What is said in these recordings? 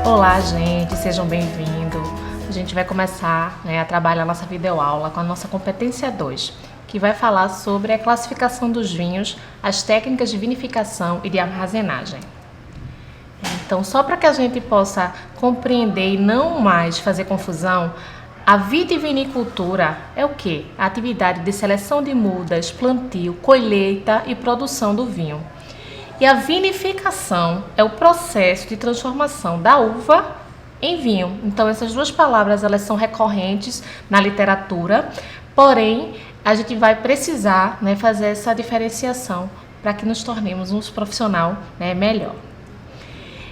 Olá, gente, sejam bem-vindos. A gente vai começar, a trabalhar a nossa videoaula com a nossa competência 2, que vai falar sobre a classificação dos vinhos, as técnicas de vinificação e de armazenagem. Então, só para que a gente possa compreender e não mais fazer confusão, a vitivinicultura é o quê? A atividade de seleção de mudas, plantio, colheita e produção do vinho. E a vinificação é o processo de transformação da uva em vinho. Então, essas duas palavras elas são recorrentes na literatura, porém, a gente vai precisar fazer essa diferenciação para que nos tornemos um profissional melhor.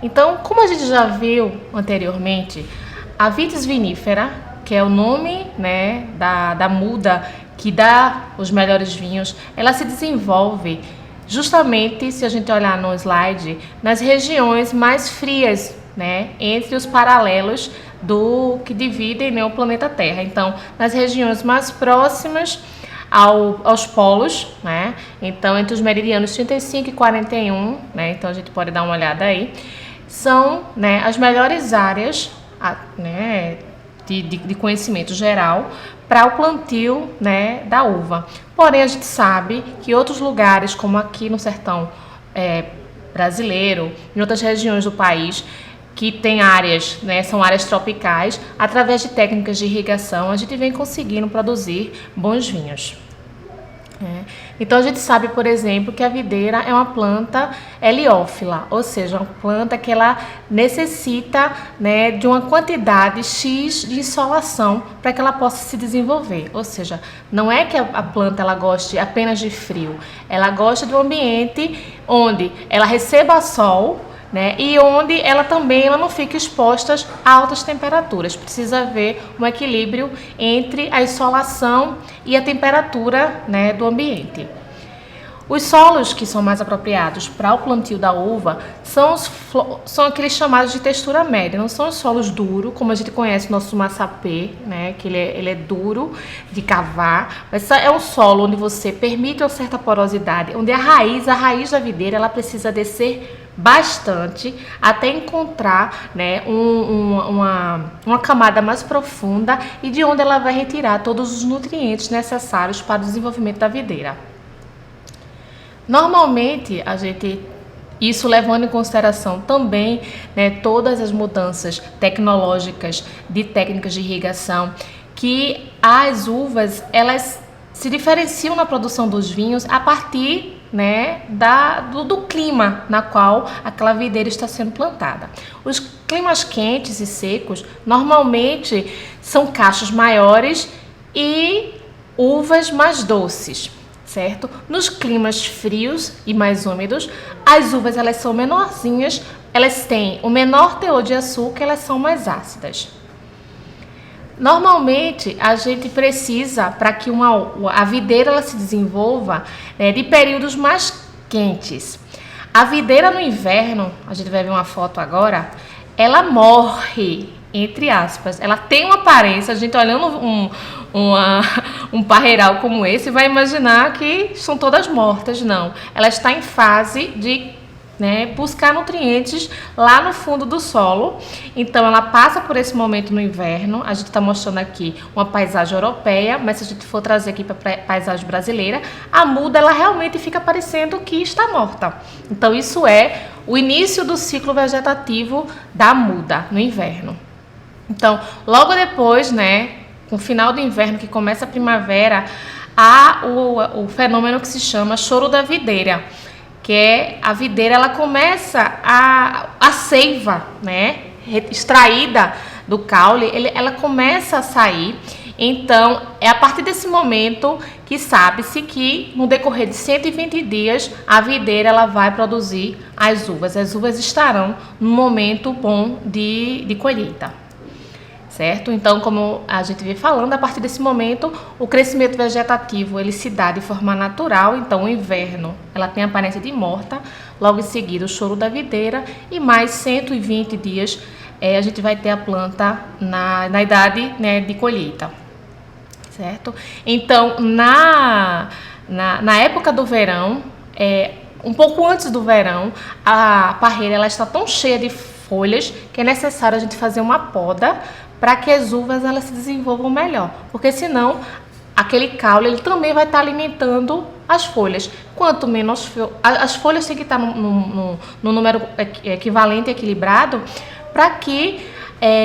Então, como a gente já viu anteriormente, a vitis vinifera, que é o nome da muda que dá os melhores vinhos, ela se desenvolve justamente, se a gente olhar no slide, nas regiões mais frias, entre os paralelos do que dividem o planeta Terra. Então, nas regiões mais próximas aos polos, então entre os meridianos 35 e 41, então a gente pode dar uma olhada aí, são as melhores áreas de conhecimento geral para o plantio da uva. Porém, a gente sabe que outros lugares, como aqui no sertão brasileiro, em outras regiões do país, que tem áreas, são áreas tropicais, através de técnicas de irrigação, a gente vem conseguindo produzir bons vinhos. Então a gente sabe, por exemplo, que a videira é uma planta heliófila, ou seja, uma planta que ela necessita de uma quantidade X de insolação para que ela possa se desenvolver. Ou seja, não é que a planta ela goste apenas de frio, ela gosta de um ambiente onde ela receba sol, e onde ela não fica exposta a altas temperaturas. Precisa haver um equilíbrio entre a insolação e a temperatura do ambiente. Os solos que são mais apropriados para o plantio da uva são aqueles chamados de textura média, não são os solos duros, como a gente conhece o nosso massapê, que ele é duro de cavar, mas é um solo onde você permite uma certa porosidade, onde a raiz da videira ela precisa descer bastante até encontrar uma camada mais profunda e de onde ela vai retirar todos os nutrientes necessários para o desenvolvimento da videira. Normalmente, isso levando em consideração também todas as mudanças tecnológicas de técnicas de irrigação, que as uvas elas se diferenciam na produção dos vinhos a partir do clima na qual aquela videira está sendo plantada. Os climas quentes e secos normalmente são cachos maiores e uvas mais doces, certo? Nos climas frios e mais úmidos, as uvas elas são menorzinhas, elas têm o menor teor de açúcar, elas são mais ácidas. Normalmente, a gente precisa, para que a videira ela se desenvolva, de períodos mais quentes. A videira no inverno, a gente vai ver uma foto agora, ela morre, entre aspas. Ela tem uma aparência, a gente olhando um parreiral como esse, vai imaginar que são todas mortas. Não, ela está em fase de buscar nutrientes lá no fundo do solo. Então ela passa por esse momento no inverno. A gente está mostrando aqui uma paisagem europeia, mas se a gente for trazer aqui para a paisagem brasileira, a muda ela realmente fica parecendo que está morta. Então isso é o início do ciclo vegetativo da muda no inverno. Então logo depois, com o final do inverno que começa a primavera, há o fenômeno que se chama choro da videira, que é a videira, ela começa a seiva, extraída do caule, ela começa a sair. Então, é a partir desse momento que sabe-se que no decorrer de 120 dias, a videira ela vai produzir as uvas. As uvas estarão no momento bom de colheita. Certo? Então, como a gente vem falando, a partir desse momento, o crescimento vegetativo ele se dá de forma natural. Então, o inverno ela tem a aparência de morta, logo em seguida o choro da videira e mais 120 dias a gente vai ter a planta na idade de colheita. Certo? Então, na época do verão, um pouco antes do verão, a parreira ela está tão cheia de folhas que é necessário a gente fazer uma poda para que as uvas elas se desenvolvam melhor, porque senão aquele caule ele também vai estar alimentando as folhas. Quanto menos as folhas têm que estar no número equivalente, equilibrado, para que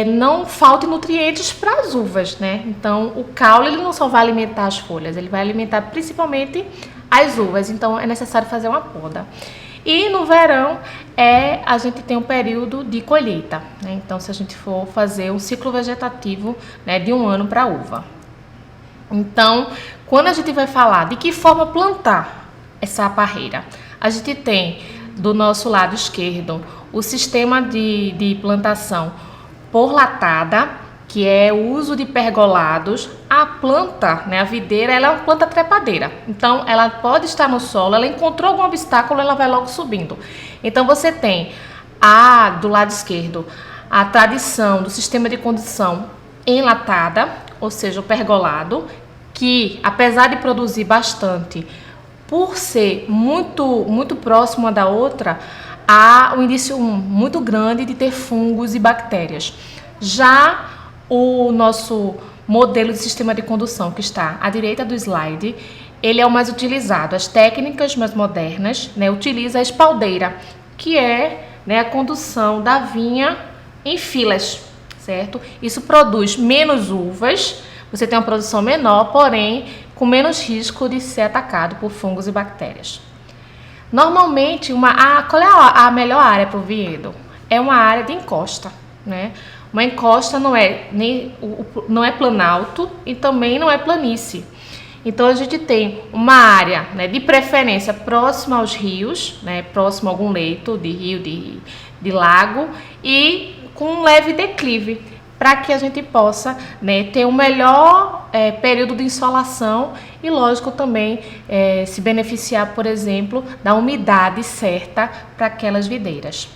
não falte nutrientes para as uvas, né? Então o caule ele não só vai alimentar as folhas, ele vai alimentar principalmente as uvas. Então é necessário fazer uma poda. E no verão a gente tem um período de colheita, né? Então se a gente for fazer um ciclo vegetativo, né, de um ano para a uva. Então, quando a gente vai falar de que forma plantar essa parreira, a gente tem do nosso lado esquerdo o sistema de plantação por latada, que é o uso de pergolados. A planta, né, a videira, ela é uma planta trepadeira. Então, ela pode estar no solo, ela encontrou algum obstáculo, ela vai logo subindo. Então, você tem do lado esquerdo a tradição do sistema de condução enlatada, ou seja, o pergolado, que apesar de produzir bastante, por ser muito próximo uma da outra, há um indício muito grande de ter fungos e bactérias. Já o nosso modelo de sistema de condução, que está à direita do slide, ele é o mais utilizado. As técnicas mais modernas, né, utilizam a espaldeira, que é, né, a condução da vinha em filas, certo? Isso produz menos uvas. Você tem uma produção menor, porém com menos risco de ser atacado por fungos e bactérias. Normalmente, qual é a melhor área para o vinhedo? É uma área de encosta, né? Uma encosta não é planalto e também não é planície. Então a gente tem uma área, né, de preferência próxima aos rios, né, próximo a algum leito de rio, de lago, e com um leve declive, para que a gente possa, né, ter um melhor período de insolação e, lógico, também se beneficiar, por exemplo, da umidade certa para aquelas videiras.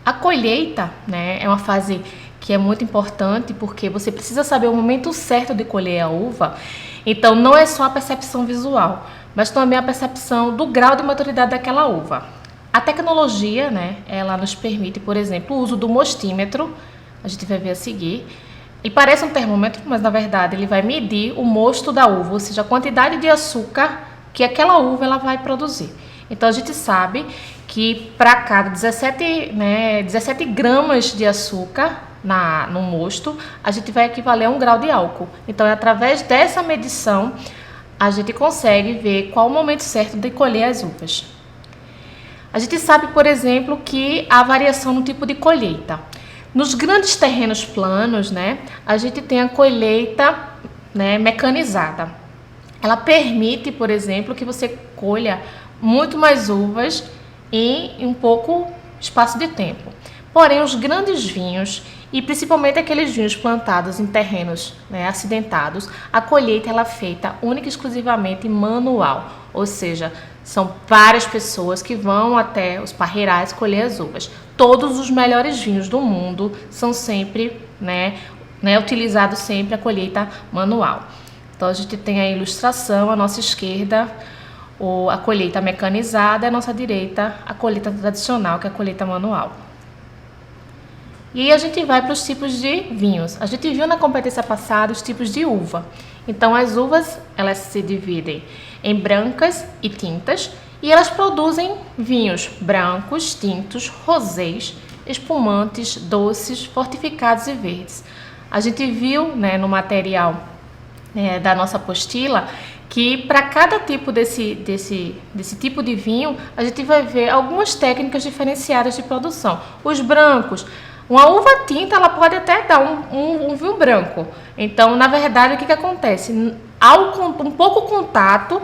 A colheita, né, é uma fase que é muito importante, porque você precisa saber o momento certo de colher a uva. Então, não é só a percepção visual, mas também a percepção do grau de maturidade daquela uva. A tecnologia, né, ela nos permite, por exemplo, o uso do mostímetro. A gente vai ver a seguir. Ele parece um termômetro, mas na verdade ele vai medir o mosto da uva, ou seja, a quantidade de açúcar que aquela uva ela vai produzir. Então a gente sabe que para cada 17 gramas de açúcar no mosto, a gente vai equivaler a 1 grau de álcool. Então, através dessa medição, a gente consegue ver qual o momento certo de colher as uvas. A gente sabe, por exemplo, que há variação no tipo de colheita. Nos grandes terrenos planos, né, a gente tem a colheita, né, mecanizada. Ela permite, por exemplo, que você colha muito mais uvas em um pouco espaço de tempo. Porém, os grandes vinhos, e principalmente aqueles vinhos plantados em terrenos, né, acidentados, a colheita ela é feita única e exclusivamente manual, ou seja, são várias pessoas que vão até os parreirais colher as uvas. Todos os melhores vinhos do mundo são sempre, utilizados sempre a colheita manual. Então a gente tem a ilustração, à nossa esquerda, a colheita mecanizada, à nossa direita, a colheita tradicional, que é a colheita manual. E aí a gente vai para os tipos de vinhos. A gente viu na competência passada os tipos de uva. Então as uvas, elas se dividem em brancas e tintas, e elas produzem vinhos brancos, tintos, rosés, espumantes, doces, fortificados e verdes. A gente viu, né, no material da nossa apostila que para cada tipo desse tipo de vinho, a gente vai ver algumas técnicas diferenciadas de produção. Os brancos, uma uva tinta, ela pode até dar um vinho branco. Então, na verdade, o que acontece? Há um pouco contato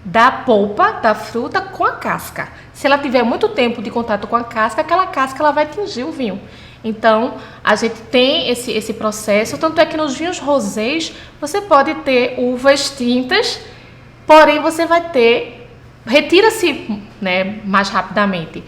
da polpa da fruta com a casca. Se ela tiver muito tempo de contato com a casca, aquela casca ela vai tingir o vinho. Então, a gente tem esse processo, tanto é que nos vinhos rosés, você pode ter uvas tintas, porém você vai ter, retira-se, né, mais rapidamente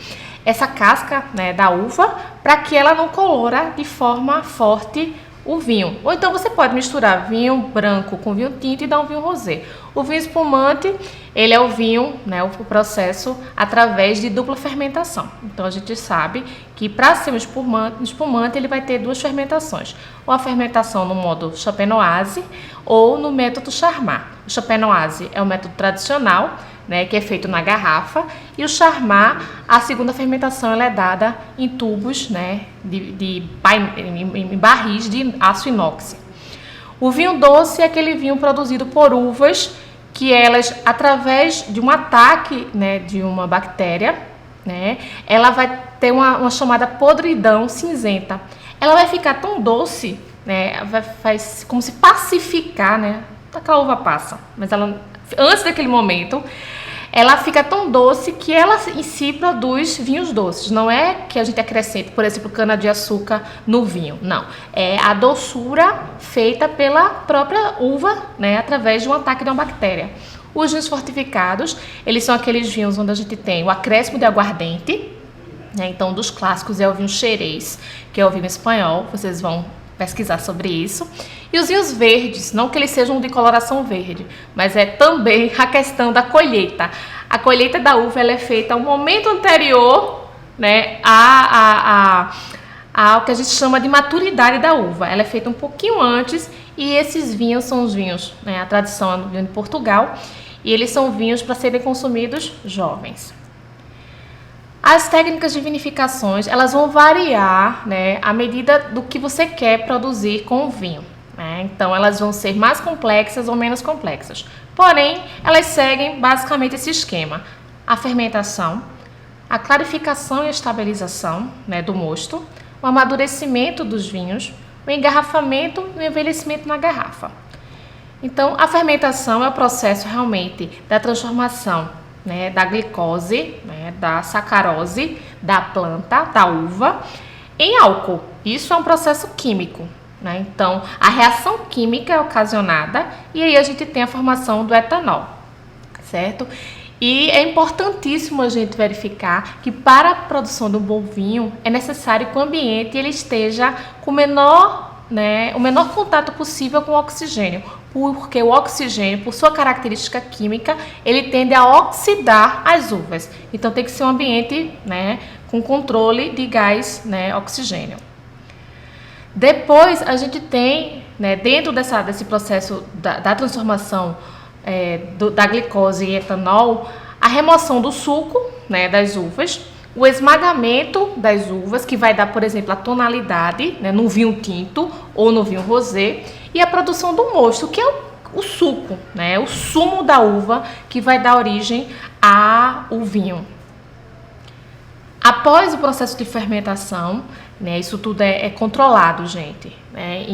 essa casca, né, da uva, para que ela não colora de forma forte o vinho. Ou então você pode misturar vinho branco com vinho tinto e dar um vinho rosé. O vinho espumante, ele é o vinho, né, o processo através de dupla fermentação. Então a gente sabe que para ser um espumante ele vai ter duas fermentações. Ou a fermentação no modo champenoise ou no método Charmat. O champenoise é o método tradicional, né, que é feito na garrafa, e o Charmat, a segunda fermentação, ela é dada em tubos, né, em barris de aço inox. O vinho doce é aquele vinho produzido por uvas que elas, através de um ataque, né, de uma bactéria, né, ela vai ter uma chamada podridão cinzenta. Ela vai ficar tão doce, né, faz como se pacificar, né, aquela uva passa, mas ela, antes daquele momento, ela fica tão doce que ela em si produz vinhos doces. Não é que a gente acrescente, por exemplo, cana-de-açúcar no vinho. Não. É a doçura feita pela própria uva, né, através de um ataque de uma bactéria. Os vinhos fortificados, eles são aqueles vinhos onde a gente tem o acréscimo de aguardente, né, então um dos clássicos é o vinho Xerez, que é o vinho espanhol, vocês vão pesquisar sobre isso. E os vinhos verdes, não que eles sejam de coloração verde, mas é também a questão da colheita. A colheita da uva ela é feita ao momento anterior, né, ao que a gente chama de maturidade da uva. Ela é feita um pouquinho antes e esses vinhos são os vinhos, né, a tradição é no vinho de Portugal, e eles são vinhos para serem consumidos jovens. As técnicas de vinificações, elas vão variar, né, à medida do que você quer produzir com o vinho, né? Então, elas vão ser mais complexas ou menos complexas. Porém, elas seguem basicamente esse esquema. A fermentação, a clarificação e a estabilização, né, do mosto, o amadurecimento dos vinhos, o engarrafamento e o envelhecimento na garrafa. Então, a fermentação é o processo realmente da transformação, né, da glicose, né, da sacarose, da planta, da uva, em álcool. Isso é um processo químico, né? Então, a reação química é ocasionada e aí a gente tem a formação do etanol, certo? E é importantíssimo a gente verificar que para a produção de um bom vinho é necessário que o ambiente ele esteja com o menor contato possível com o oxigênio, porque o oxigênio, por sua característica química, ele tende a oxidar as uvas. Então tem que ser um ambiente, né, com controle de gás, né, oxigênio. Depois a gente tem, né, dentro desse processo da transformação da glicose em etanol, a remoção do suco, né, das uvas, o esmagamento das uvas, que vai dar, por exemplo, a tonalidade, né, no vinho tinto ou no vinho rosé, e a produção do mosto, que é o suco, né, o sumo da uva, que vai dar origem ao vinho. Após o processo de fermentação, né, isso tudo é controlado, gente, né,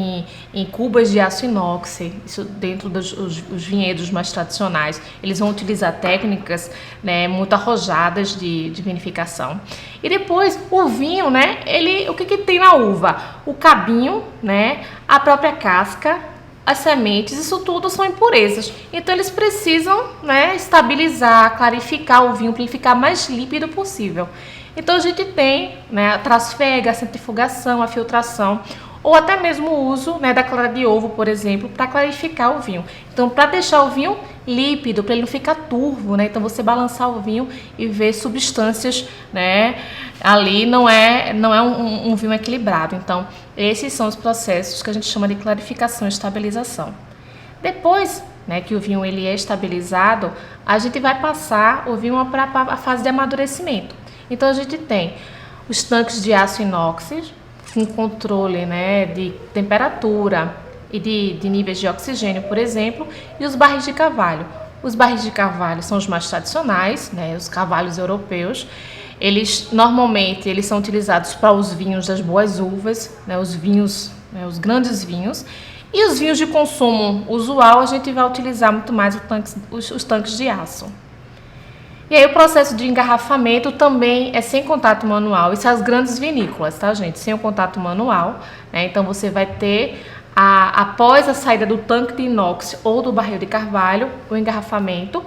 em cubas de aço inox, isso dentro dos os vinhedos mais tradicionais, eles vão utilizar técnicas, né, muito arrojadas de vinificação. E depois o vinho, né, o que tem na uva? O cabinho, né, a própria casca, as sementes, isso tudo são impurezas. Então eles precisam, né, estabilizar, clarificar o vinho para ele ficar mais líquido possível. Então a gente tem, né, a trasfega, a centrifugação, a filtração, ou até mesmo o uso, né, da clara de ovo, por exemplo, para clarificar o vinho. Então, para deixar o vinho líquido, para ele não ficar turvo, né, então você balançar o vinho e ver substâncias, né, ali não é um vinho equilibrado. Então, esses são os processos que a gente chama de clarificação e estabilização. Depois, né, que o vinho ele é estabilizado, a gente vai passar o vinho para a fase de amadurecimento. Então a gente tem os tanques de aço inox, com controle, né, de temperatura e de níveis de oxigênio, por exemplo, e os barris de carvalho. Os barris de carvalho são os mais tradicionais, né, os carvalhos europeus. Normalmente eles são utilizados para os vinhos das boas uvas, né, os vinhos, né, os grandes vinhos. E os vinhos de consumo usual a gente vai utilizar muito mais os tanques de aço. E aí o processo de engarrafamento também é sem contato manual. Isso é as grandes vinícolas, tá, gente? Sem o contato manual, né? Então você vai ter, após a saída do tanque de inox ou do barril de carvalho, o engarrafamento,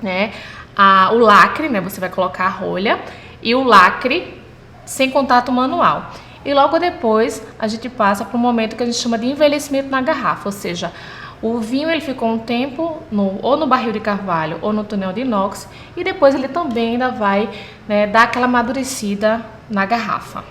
né? O lacre, né? Você vai colocar a rolha e o lacre sem contato manual. e logo depois a gente passa para um momento que a gente chama de envelhecimento na garrafa, ou seja, o vinho ele ficou um tempo ou no barril de carvalho ou no tonel de inox e depois ele também ainda vai, né, dar aquela amadurecida na garrafa.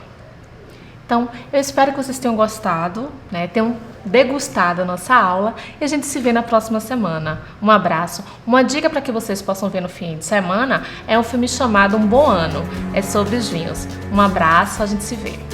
Então, eu espero que vocês tenham gostado, né, tenham degustado a nossa aula e a gente se vê na próxima semana. Um abraço. Uma dica para que vocês possam ver no fim de semana é um filme chamado Um Bom Ano. É sobre os vinhos. Um abraço, a gente se vê.